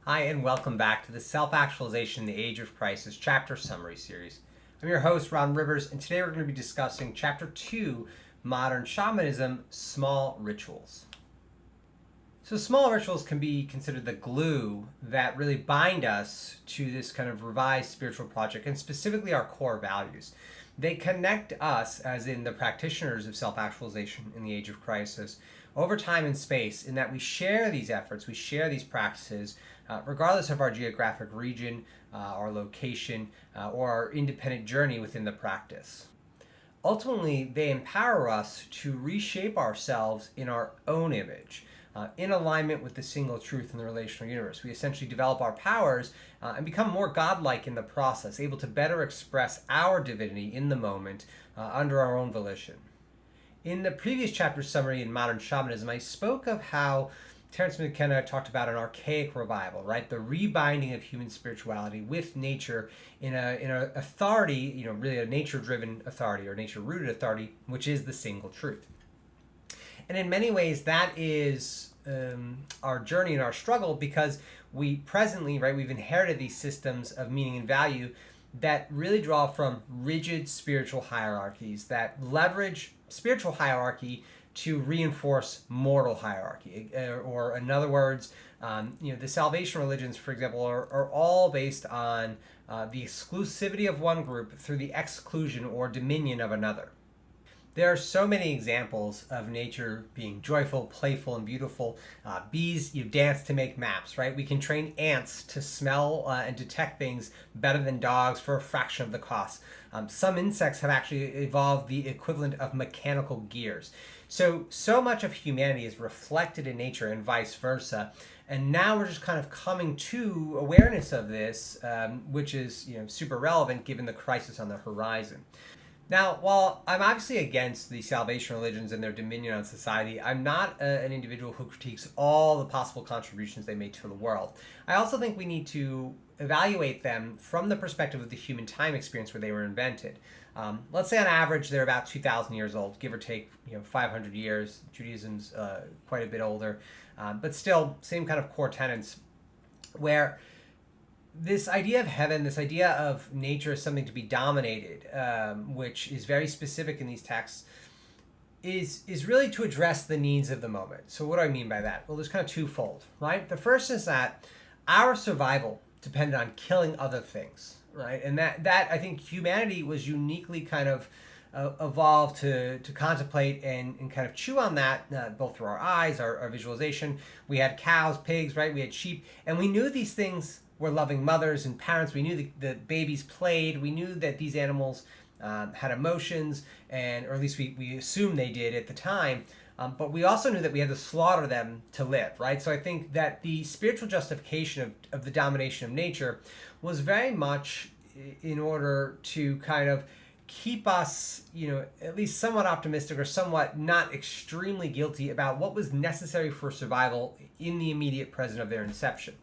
Hi, and welcome back to the Self-Actualization, the Age of Crisis chapter summary series. I'm your host, Ron Rivers, and today we're going to be discussing Chapter 2, Modern Shamanism, Small Rituals. So small rituals can be considered the glue that really bind us to this kind of revised spiritual project, and specifically our core values. They connect us, as in the practitioners of self-actualization in the age of crisis, over time and space, in that we share these efforts, we share these practices, regardless of our geographic region, our location, or our independent journey within the practice. Ultimately, they empower us to reshape ourselves in our own image, in alignment with the single truth in the relational universe. We essentially develop our powers and become more godlike in the process, able to better express our divinity in the moment under our own volition. In the previous chapter summary in Modern Shamanism, I spoke of how Terence McKenna talked about an archaic revival, right? The rebinding of human spirituality with nature in a authority, really a nature-driven authority or nature-rooted authority, which is the single truth. And in many ways, that is our journey and our struggle, because we presently, right, we've inherited these systems of meaning and value that really draw from rigid spiritual hierarchies that leverage spiritual hierarchy to reinforce mortal hierarchy. Or in other words, the salvation religions, for example, are all based on the exclusivity of one group through the exclusion or dominion of another. There are so many examples of nature being joyful, playful, and beautiful. Bees, dance to make maps, right? We can train ants to smell and detect things better than dogs for a fraction of the cost. Some insects have actually evolved the equivalent of mechanical gears. So much of humanity is reflected in nature and vice versa. And now we're just kind of coming to awareness of this, which is super relevant given the crisis on the horizon. Now, while I'm obviously against the salvation religions and their dominion on society, I'm not an individual who critiques all the possible contributions they made to the world. I also think we need to evaluate them from the perspective of the human time experience where they were invented. Let's say on average they're about 2,000 years old, give or take 500 years. Judaism's quite a bit older, but still same kind of core tenets, where this idea of heaven, this idea of nature as something to be dominated, which is very specific in these texts, is really to address the needs of the moment. So what do I mean by that? Well, there's kind of twofold, right? The first is that our survival depended on killing other things, right? And that I think humanity was uniquely kind of evolved to contemplate and kind of chew on that, both through our eyes, our visualization. We had cows, pigs, right? We had sheep, and we knew these things were loving mothers and parents. We knew the babies played. We knew that these animals had emotions, or at least we assumed they did at the time. But we also knew that we had to slaughter them to live, right? So I think that the spiritual justification of the domination of nature was very much in order to kind of keep us, at least somewhat optimistic or somewhat not extremely guilty about what was necessary for survival in the immediate present of their inception.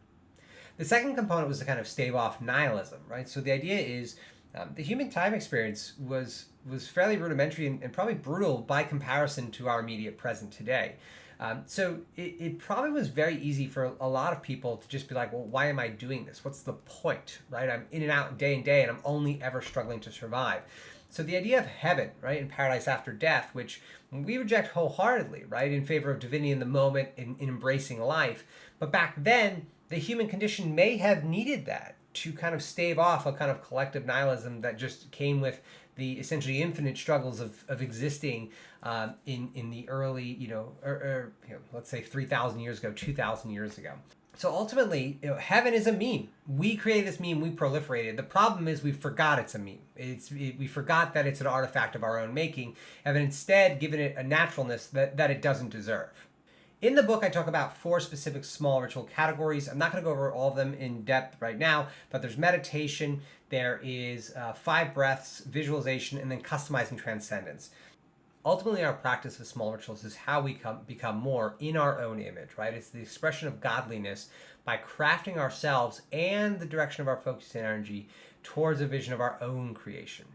The second component was to kind of stave off nihilism, right? So the idea is the human time experience was fairly rudimentary and probably brutal by comparison to our immediate present today. So it probably was very easy for a lot of people to just be like, well, why am I doing this? What's the point, right? I'm in and out day and day, and I'm only ever struggling to survive. So the idea of heaven, right, and paradise after death, which we reject wholeheartedly, right, in favor of divinity in the moment, in embracing life. But back then, the human condition may have needed that to kind of stave off a kind of collective nihilism that just came with the essentially infinite struggles of existing in the early, let's say 3,000 years ago, 2,000 years ago. So ultimately, heaven is a meme. We created this meme, we proliferated. The problem is we forgot it's a meme. We forgot that it's an artifact of our own making, and instead given it a naturalness that it doesn't deserve. In the book, I talk about 4 specific small ritual categories. I'm not going to go over all of them in depth right now, but there's meditation, there is 5 breaths, visualization, and then customizing transcendence. Ultimately, our practice of small rituals is how we become more in our own image, right? It's the expression of godliness by crafting ourselves and the direction of our focus and energy towards a vision of our own creation.